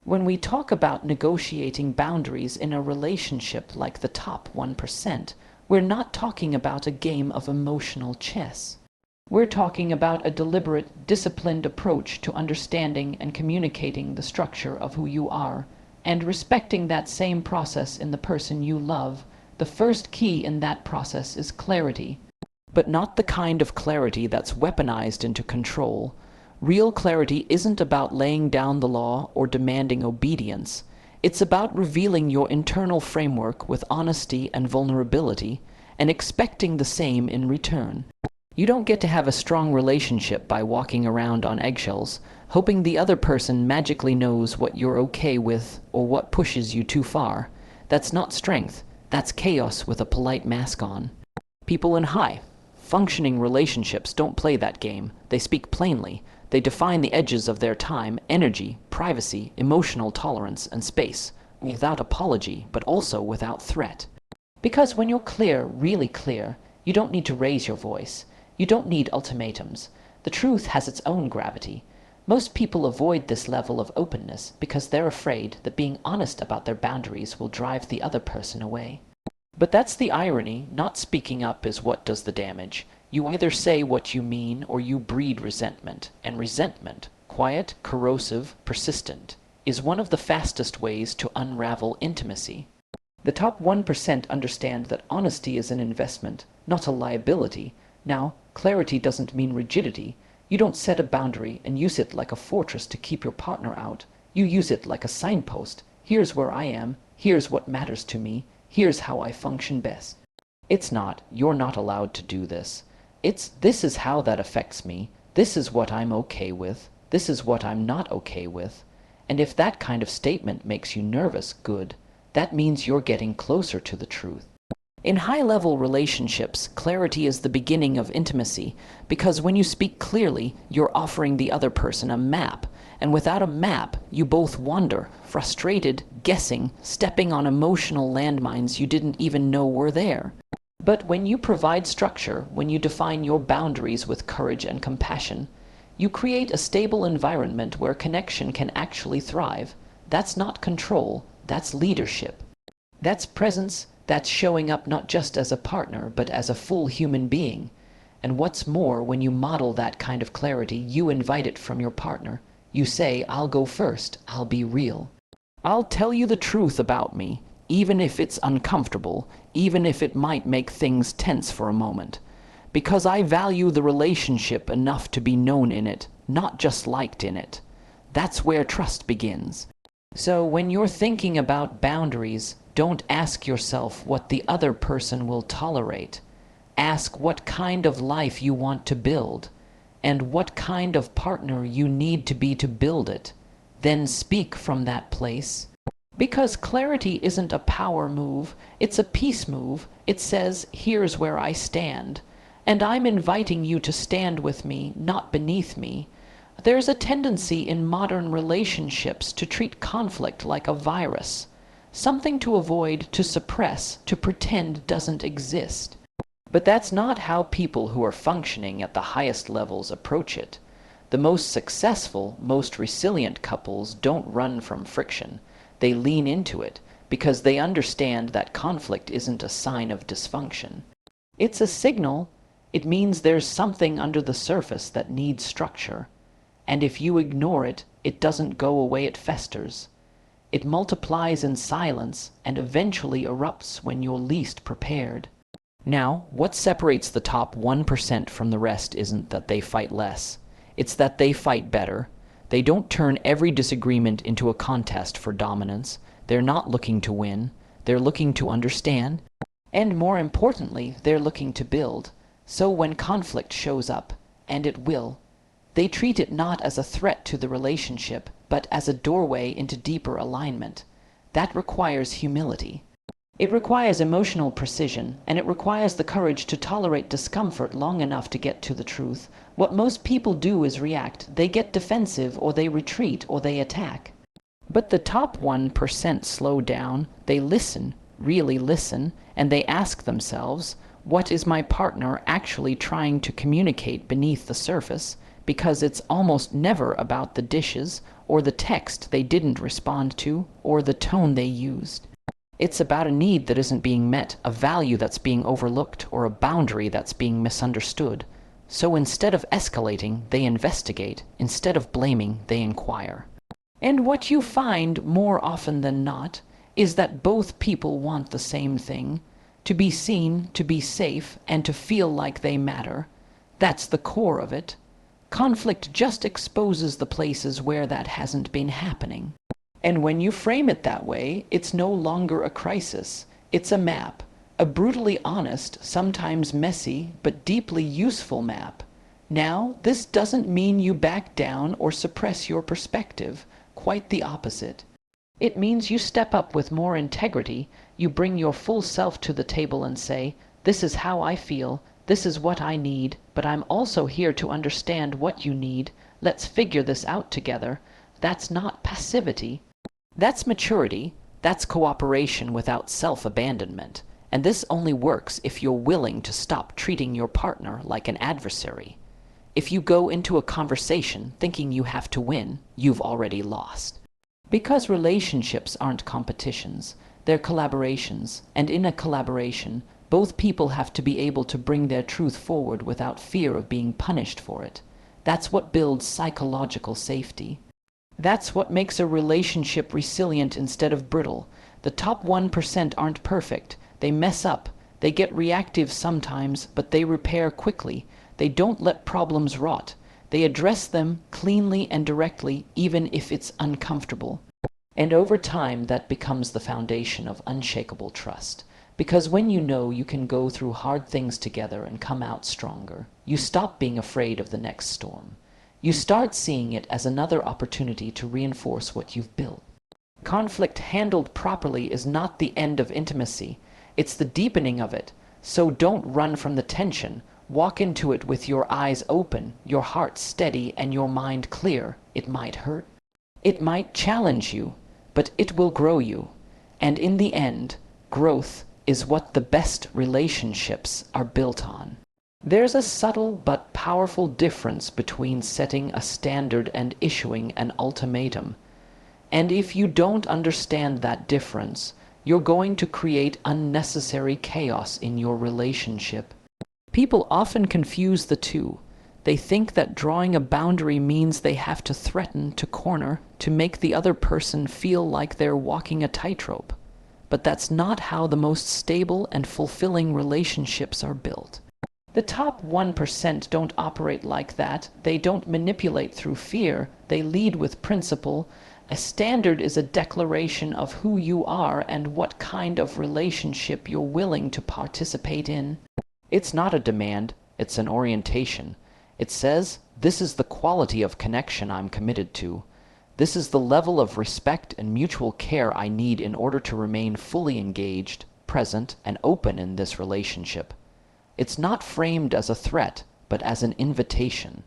When we talk about negotiating boundaries in a relationship like the top 1%, we're not talking about a game of emotional chess. We're talking about a deliberate, disciplined approach to understanding and communicating the structure of who you are, and respecting that same process in the person you love. The first key in that process is clarity, but not the kind of clarity that's weaponized into control. Real clarity isn't about laying down the law or demanding obedience. It's about revealing your internal framework with honesty and vulnerability, and expecting the same in return. You don't get to have a strong relationship by walking around on eggshells, hoping the other person magically knows what you're okay with or what pushes you too far. That's not strength. That's chaos with a polite mask on. People in high-functioning relationships don't play that game. They speak plainly. They define the edges of their time, energy, privacy, emotional tolerance, and space, without apology, but also without threat. Because when you're clear, really clear, you don't need to raise your voice. You don't need ultimatums. The truth has its own gravity. Most people avoid this level of openness because they're afraid that being honest about their boundaries will drive the other person away. But that's the irony. Not speaking up is what does the damage. You either say what you mean or you breed resentment. And resentment, quiet, corrosive, persistent, is one of the fastest ways to unravel intimacy. The top 1% understand that honesty is an investment, not a liability. Now, clarity doesn't mean rigidity. You don't set a boundary and use it like a fortress to keep your partner out. You use it like a signpost. Here's where I am. Here's what matters to me. Here's how I function best. It's not, you're not allowed to do this. It's, this is how that affects me. This is what I'm okay with. This is what I'm not okay with. And if that kind of statement makes you nervous, good. That means you're getting closer to the truth. In high-level relationships, clarity is the beginning of intimacy, because when you speak clearly, you're offering the other person a map, and without a map, you both wander, frustrated, guessing, stepping on emotional landmines you didn't even know were there. But when you provide structure, when you define your boundaries with courage and compassion, you create a stable environment where connection can actually thrive. That's not control, that's leadership. That's presence. That's showing up not just as a partner, but as a full human being. And what's more, when you model that kind of clarity, you invite it from your partner. You say, I'll go first, I'll be real. I'll tell you the truth about me, even if it's uncomfortable, even if it might make things tense for a moment. Because I value the relationship enough to be known in it, not just liked in it. That's where trust begins. So when you're thinking about boundaries, don't ask yourself what the other person will tolerate. Ask what kind of life you want to build, and what kind of partner you need to be to build it. Then speak from that place. Because clarity isn't a power move, it's a peace move. It says, here's where I stand. And I'm inviting you to stand with me, not beneath me. There's a tendency in modern relationships to treat conflict like a virus. Something to avoid, to suppress, to pretend doesn't exist. But that's not how people who are functioning at the highest levels approach it. The most successful, most resilient couples don't run from friction. They lean into it because they understand that conflict isn't a sign of dysfunction. It's a signal. It means there's something under the surface that needs structure. And if you ignore it, it doesn't go away, it festers. It multiplies in silence and eventually erupts when you're least prepared. Now, what separates the top 1% from the rest isn't that they fight less. It's that they fight better. They don't turn every disagreement into a contest for dominance. They're not looking to win. They're looking to understand. And more importantly, they're looking to build. So when conflict shows up, and it will, they treat it not as a threat to the relationship, but as a doorway into deeper alignment. That requires humility. It requires emotional precision, and it requires the courage to tolerate discomfort long enough to get to the truth. What most people do is react. They get defensive, or they retreat, or they attack. But the top 1% slow down. They listen, really listen, and they ask themselves, what is my partner actually trying to communicate beneath the surface? Because it's almost never about the dishes, or the text they didn't respond to, or the tone they used. It's about a need that isn't being met, a value that's being overlooked, or a boundary that's being misunderstood. So instead of escalating, they investigate. Instead of blaming, they inquire. And what you find more often than not is that both people want the same thing: to be seen, to be safe, and to feel like they matter. That's the core of it. Conflict just exposes the places where that hasn't been happening. And when you frame it that way, it's no longer a crisis. It's a map. A brutally honest, sometimes messy, but deeply useful map. Now, this doesn't mean you back down or suppress your perspective. Quite the opposite. It means you step up with more integrity. You bring your full self to the table and say, "This is how I feel. This is what I need, but I'm also here to understand what you need. Let's figure this out together." That's not passivity. That's maturity. That's cooperation without self-abandonment. And this only works if you're willing to stop treating your partner like an adversary. If you go into a conversation thinking you have to win, you've already lost. Because relationships aren't competitions, they're collaborations, and in a collaboration, both people have to be able to bring their truth forward without fear of being punished for it. That's what builds psychological safety. That's what makes a relationship resilient instead of brittle. The top 1% aren't perfect. They mess up. They get reactive sometimes, but they repair quickly. They don't let problems rot. They address them cleanly and directly, even if it's uncomfortable. And over time, that becomes the foundation of unshakable trust. Because when you know you can go through hard things together and come out stronger, you stop being afraid of the next storm. You start seeing it as another opportunity to reinforce what you've built. Conflict handled properly is not the end of intimacy. It's the deepening of it. So don't run from the tension. Walk into it with your eyes open, your heart steady, and your mind clear. It might hurt. It might challenge you, but it will grow you. And in the end, growth is what the best relationships are built on. There's a subtle but powerful difference between setting a standard and issuing an ultimatum. And if you don't understand that difference, you're going to create unnecessary chaos in your relationship. People often confuse the two. They think that drawing a boundary means they have to threaten, to corner, to make the other person feel like they're walking a tightrope. But that's not how the most stable and fulfilling relationships are built. The top 1% don't operate like that. They don't manipulate through fear. They lead with principle. A standard is a declaration of who you are and what kind of relationship you're willing to participate in. It's not a demand, it's an orientation. It says, this is the quality of connection I'm committed to. This is the level of respect and mutual care I need in order to remain fully engaged, present, and open in this relationship. It's not framed as a threat, but as an invitation.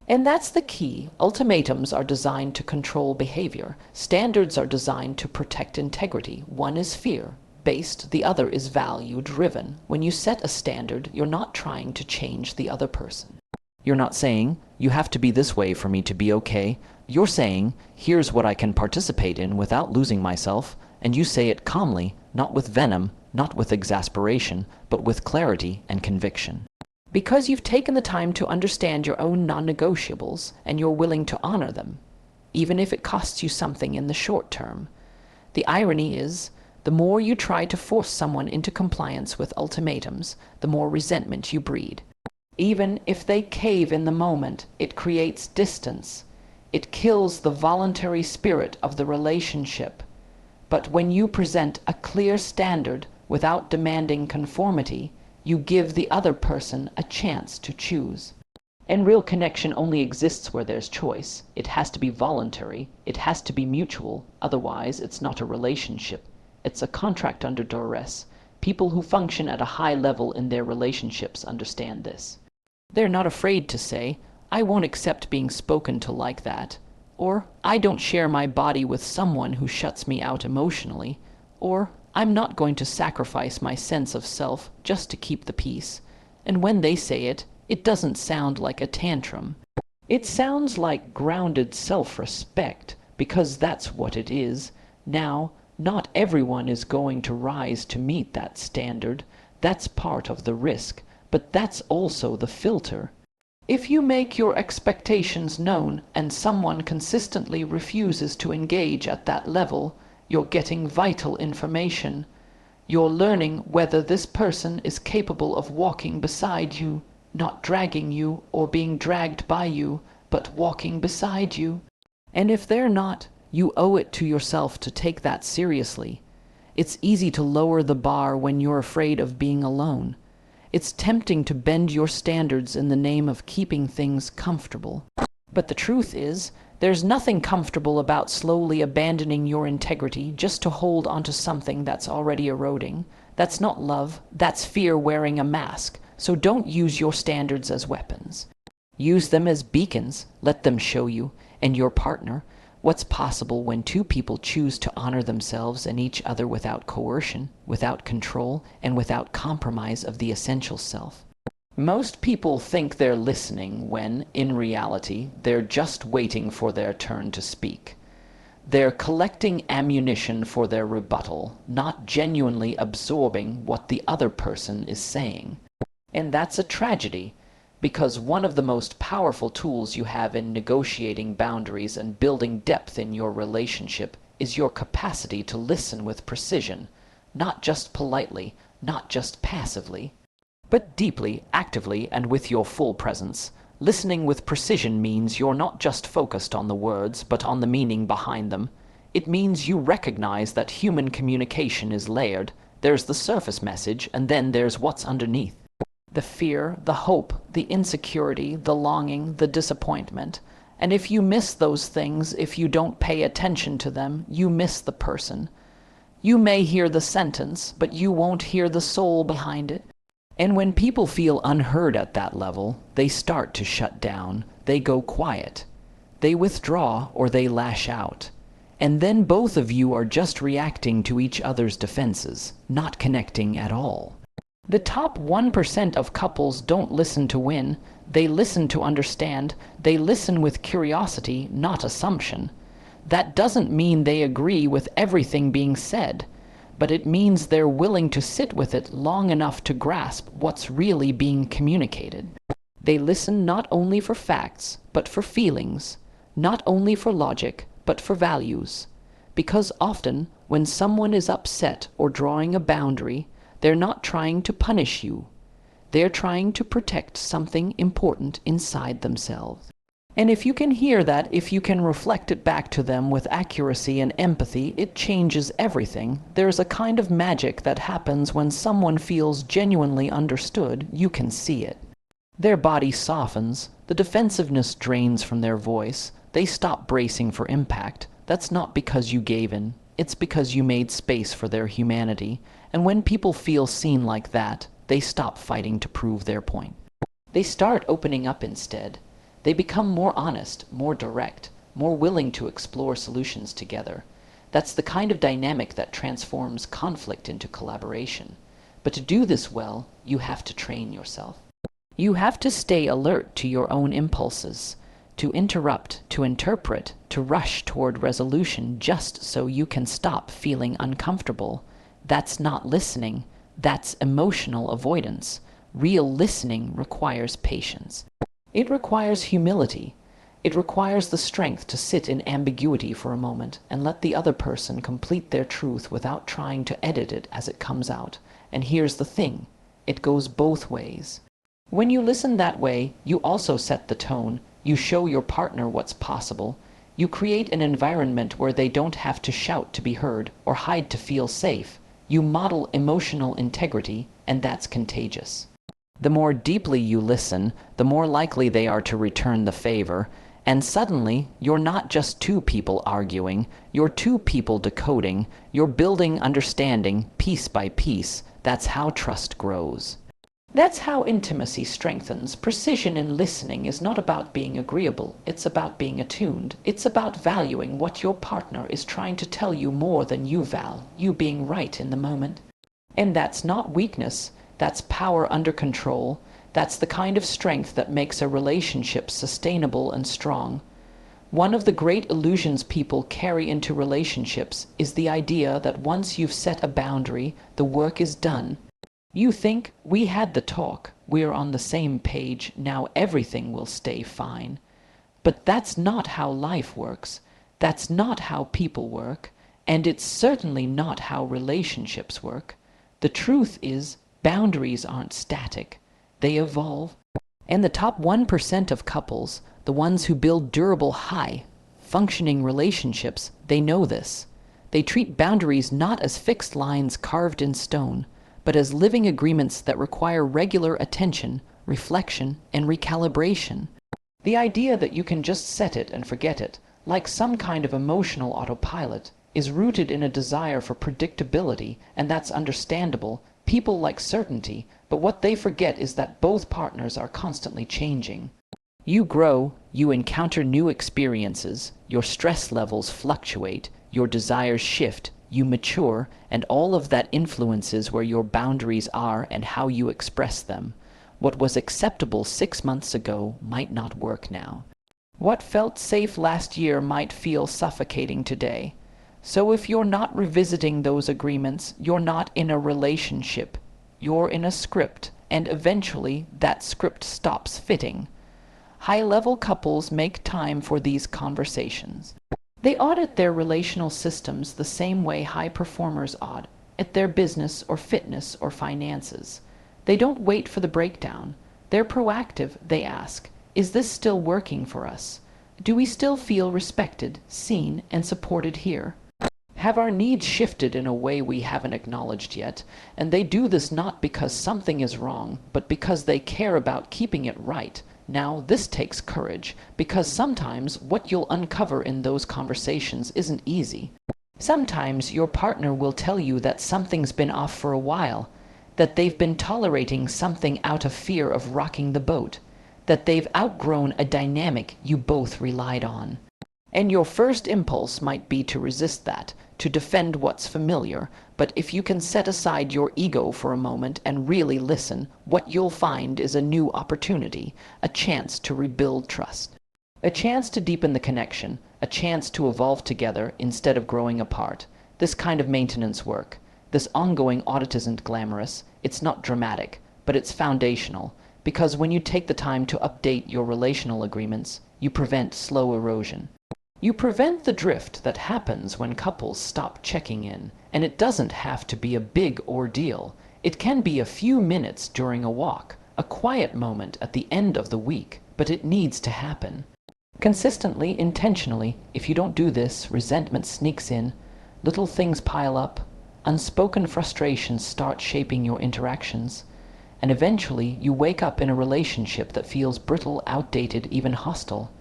And that's the key. Ultimatums are designed to control behavior. Standards are designed to protect integrity. One is fear-based, the other is value-driven. When you set a standard, you're not trying to change the other person. You're not saying, you have to be this way for me to be okay. You're saying, here's what I can participate in without losing myself, and you say it calmly, not with venom, not with exasperation, but with clarity and conviction. Because you've taken the time to understand your own non-negotiables, and you're willing to honor them, even if it costs you something in the short term. The irony is, the more you try to force someone into compliance with ultimatums, the more resentment you breed. Even if they cave in the moment, it creates distance. It kills the voluntary spirit of the relationship. But when you present a clear standard without demanding conformity, you give the other person a chance to choose. And real connection only exists where there's choice. It has to be voluntary. It has to be mutual. Otherwise, it's not a relationship. It's a contract under duress. People who function at a high level in their relationships understand this. They're not afraid to say, I won't accept being spoken to like that. Or, I don't share my body with someone who shuts me out emotionally. Or, I'm not going to sacrifice my sense of self just to keep the peace. And when they say it, it doesn't sound like a tantrum. It sounds like grounded self-respect, because that's what it is. Now, not everyone is going to rise to meet that standard. That's part of the risk, but that's also the filter. If you make your expectations known and someone consistently refuses to engage at that level, you're getting vital information. You're learning whether this person is capable of walking beside you, not dragging you or being dragged by you, but walking beside you. And if they're not, you owe it to yourself to take that seriously. It's easy to lower the bar when you're afraid of being alone. It's tempting to bend your standards in the name of keeping things comfortable. But the truth is, there's nothing comfortable about slowly abandoning your integrity just to hold onto something that's already eroding. That's not love, that's fear wearing a mask. So don't use your standards as weapons. Use them as beacons. Let them show you, and your partner, what's possible when two people choose to honor themselves and each other without coercion, without control, and without compromise of the essential self. Most people think they're listening when, in reality, they're just waiting for their turn to speak. They're collecting ammunition for their rebuttal, not genuinely absorbing what the other person is saying. And that's a tragedy, because one of the most powerful tools you have in negotiating boundaries and building depth in your relationship is your capacity to listen with precision, not just politely, not just passively, but deeply, actively, and with your full presence. Listening with precision means you're not just focused on the words, but on the meaning behind them. It means you recognize that human communication is layered. There's the surface message, and then there's what's underneath. The fear, the hope, the insecurity, the longing, the disappointment. And if you miss those things, if you don't pay attention to them, you miss the person. You may hear the sentence, but you won't hear the soul behind it. And when people feel unheard at that level, they start to shut down. They go quiet. They withdraw or they lash out. And then both of you are just reacting to each other's defenses, not connecting at all. The top 1% of couples don't listen to win. They listen to understand. They listen with curiosity, not assumption. That doesn't mean they agree with everything being said, but it means they're willing to sit with it long enough to grasp what's really being communicated. They listen not only for facts, but for feelings, not only for logic, but for values. Because often, when someone is upset or drawing a boundary, they're not trying to punish you. They're trying to protect something important inside themselves. And if you can hear that, if you can reflect it back to them with accuracy and empathy, it changes everything. There's a kind of magic that happens when someone feels genuinely understood. You can see it. Their body softens. The defensiveness drains from their voice. They stop bracing for impact. That's not because you gave in. It's because you made space for their humanity. And when people feel seen like that, they stop fighting to prove their point. They start opening up instead. They become more honest, more direct, more willing to explore solutions together. That's the kind of dynamic that transforms conflict into collaboration. But to do this well, you have to train yourself. You have to stay alert to your own impulses, to interrupt, to interpret, to rush toward resolution just so you can stop feeling uncomfortable. That's not listening. That's emotional avoidance. Real listening requires patience. It requires humility. It requires the strength to sit in ambiguity for a moment and let the other person complete their truth without trying to edit it as it comes out. And here's the thing. It goes both ways. When you listen that way, you also set the tone. You show your partner what's possible. You create an environment where they don't have to shout to be heard or hide to feel safe. You model emotional integrity, and that's contagious. The more deeply you listen, the more likely they are to return the favor, and suddenly you're not just two people arguing, you're two people decoding, you're building understanding piece by piece. That's how trust grows. That's how intimacy strengthens. Precision in listening is not about being agreeable, it's about being attuned. It's about valuing what your partner is trying to tell you more than you value, you being right in the moment. And that's not weakness, that's power under control. That's the kind of strength that makes a relationship sustainable and strong. One of the great illusions people carry into relationships is the idea that once you've set a boundary, the work is done. You think, we had the talk, we're on the same page, now everything will stay fine. But that's not how life works. That's not how people work. And it's certainly not how relationships work. The truth is, boundaries aren't static. They evolve. And the top 1% of couples, the ones who build durable, high-functioning relationships, they know this. They treat boundaries not as fixed lines carved in stone, but as living agreements that require regular attention, reflection, and recalibration. The idea that you can just set it and forget it, like some kind of emotional autopilot, is rooted in a desire for predictability, and that's understandable. People like certainty, but what they forget is that both partners are constantly changing. You grow, you encounter new experiences, your stress levels fluctuate, your desires shift, you mature, and all of that influences where your boundaries are and how you express them. What was acceptable 6 months ago might not work now. What felt safe last year might feel suffocating today. So if you're not revisiting those agreements, you're not in a relationship. You're in a script, and eventually that script stops fitting. High-level couples make time for these conversations. They audit their relational systems the same way high performers audit their business or fitness or finances. They don't wait for the breakdown. They're proactive. They ask, is this still working for us? Do we still feel respected, seen, and supported here? Have our needs shifted in a way we haven't acknowledged yet? And they do this not because something is wrong, but because they care about keeping it right. Now, this takes courage, because sometimes what you'll uncover in those conversations isn't easy. Sometimes your partner will tell you that something's been off for a while, that they've been tolerating something out of fear of rocking the boat, that they've outgrown a dynamic you both relied on. And your first impulse might be to resist that, to defend what's familiar, but if you can set aside your ego for a moment and really listen, what you'll find is a new opportunity, a chance to rebuild trust. A chance to deepen the connection, a chance to evolve together instead of growing apart. This kind of maintenance work, this ongoing audit isn't glamorous, it's not dramatic, but it's foundational, because when you take the time to update your relational agreements, you prevent slow erosion. You prevent the drift that happens when couples stop checking in, and it doesn't have to be a big ordeal. It can be a few minutes during a walk, a quiet moment at the end of the week, but it needs to happen. Consistently, intentionally. If you don't do this, resentment sneaks in, little things pile up, unspoken frustrations start shaping your interactions, and eventually you wake up in a relationship that feels brittle, outdated, even hostile,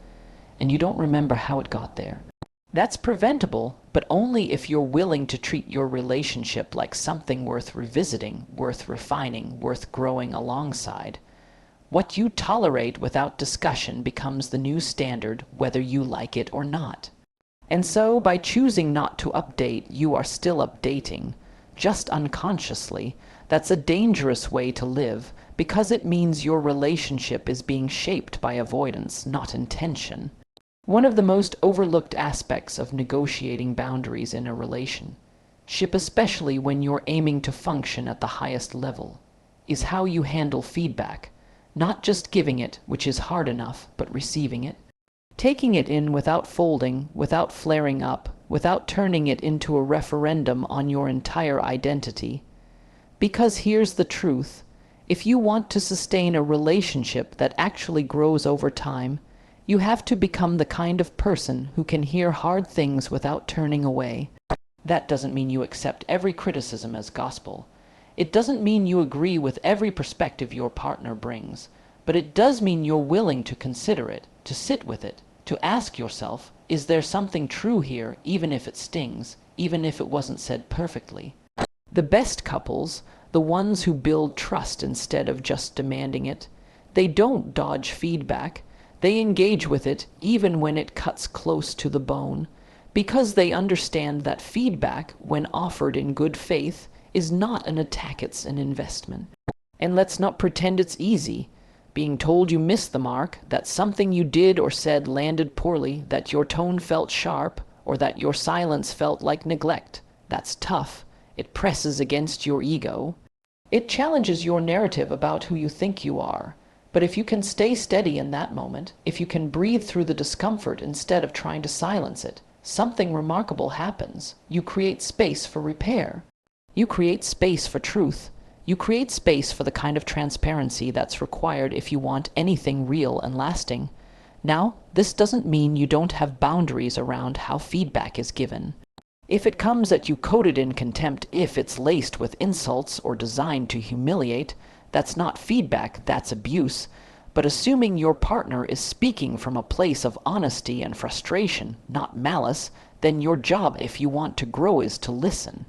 and you don't remember how it got there. That's preventable, but only if you're willing to treat your relationship like something worth revisiting, worth refining, worth growing alongside. What you tolerate without discussion becomes the new standard, whether you like it or not. And so, by choosing not to update, you are still updating, just unconsciously. That's a dangerous way to live, because it means your relationship is being shaped by avoidance, not intention. One of the most overlooked aspects of negotiating boundaries in a relationship, especially when you're aiming to function at the highest level, is how you handle feedback. Not just giving it, which is hard enough, but receiving it. Taking it in without folding, without flaring up, without turning it into a referendum on your entire identity. Because here's the truth. If you want to sustain a relationship that actually grows over time, you have to become the kind of person who can hear hard things without turning away. That doesn't mean you accept every criticism as gospel. It doesn't mean you agree with every perspective your partner brings, but it does mean you're willing to consider it, to sit with it, to ask yourself, is there something true here, even if it stings, even if it wasn't said perfectly? The best couples, the ones who build trust instead of just demanding it, they don't dodge feedback. They engage with it even when it cuts close to the bone, because they understand that feedback, when offered in good faith, is not an attack, it's an investment. And let's not pretend it's easy. Being told you missed the mark, that something you did or said landed poorly, that your tone felt sharp, or that your silence felt like neglect. That's tough. It presses against your ego. It challenges your narrative about who you think you are. But if you can stay steady in that moment, if you can breathe through the discomfort instead of trying to silence it, something remarkable happens. You create space for repair. You create space for truth. You create space for the kind of transparency that's required if you want anything real and lasting. Now, this doesn't mean you don't have boundaries around how feedback is given. If it comes at you coated in contempt, if it's laced with insults or designed to humiliate, that's not feedback, that's abuse. But assuming your partner is speaking from a place of honesty and frustration, not malice, then your job, if you want to grow, is to listen.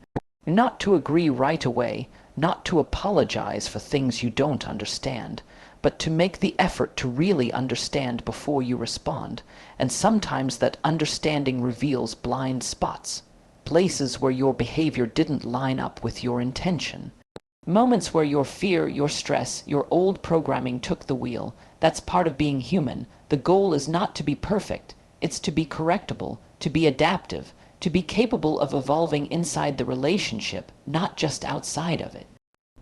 Not to agree right away, not to apologize for things you don't understand, but to make the effort to really understand before you respond. And sometimes that understanding reveals blind spots, places where your behavior didn't line up with your intention. Moments where your fear, your stress, your old programming took the wheel. That's part of being human. The goal is not to be perfect. It's to be correctable, to be adaptive, to be capable of evolving inside the relationship, not just outside of it.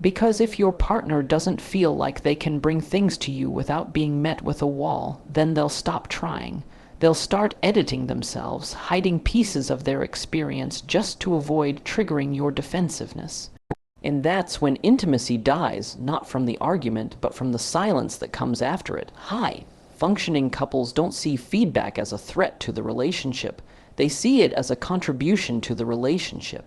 Because if your partner doesn't feel like they can bring things to you without being met with a wall, then they'll stop trying. They'll start editing themselves, hiding pieces of their experience just to avoid triggering your defensiveness. And that's when intimacy dies, not from the argument, but from the silence that comes after it. Functioning couples don't see feedback as a threat to the relationship. They see it as a contribution to the relationship.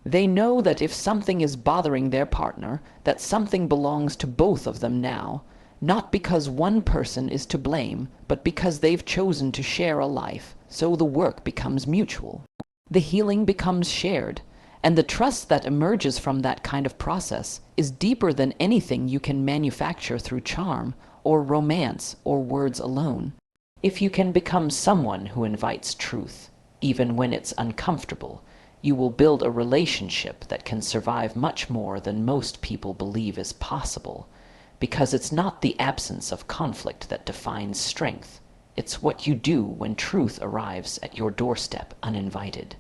They know that if something is bothering their partner, that something belongs to both of them now, not because one person is to blame, but because they've chosen to share a life, so the work becomes mutual. The healing becomes shared, and the trust that emerges from that kind of process is deeper than anything you can manufacture through charm, or romance, or words alone. If you can become someone who invites truth, even when it's uncomfortable, you will build a relationship that can survive much more than most people believe is possible, because it's not the absence of conflict that defines strength. It's what you do when truth arrives at your doorstep uninvited.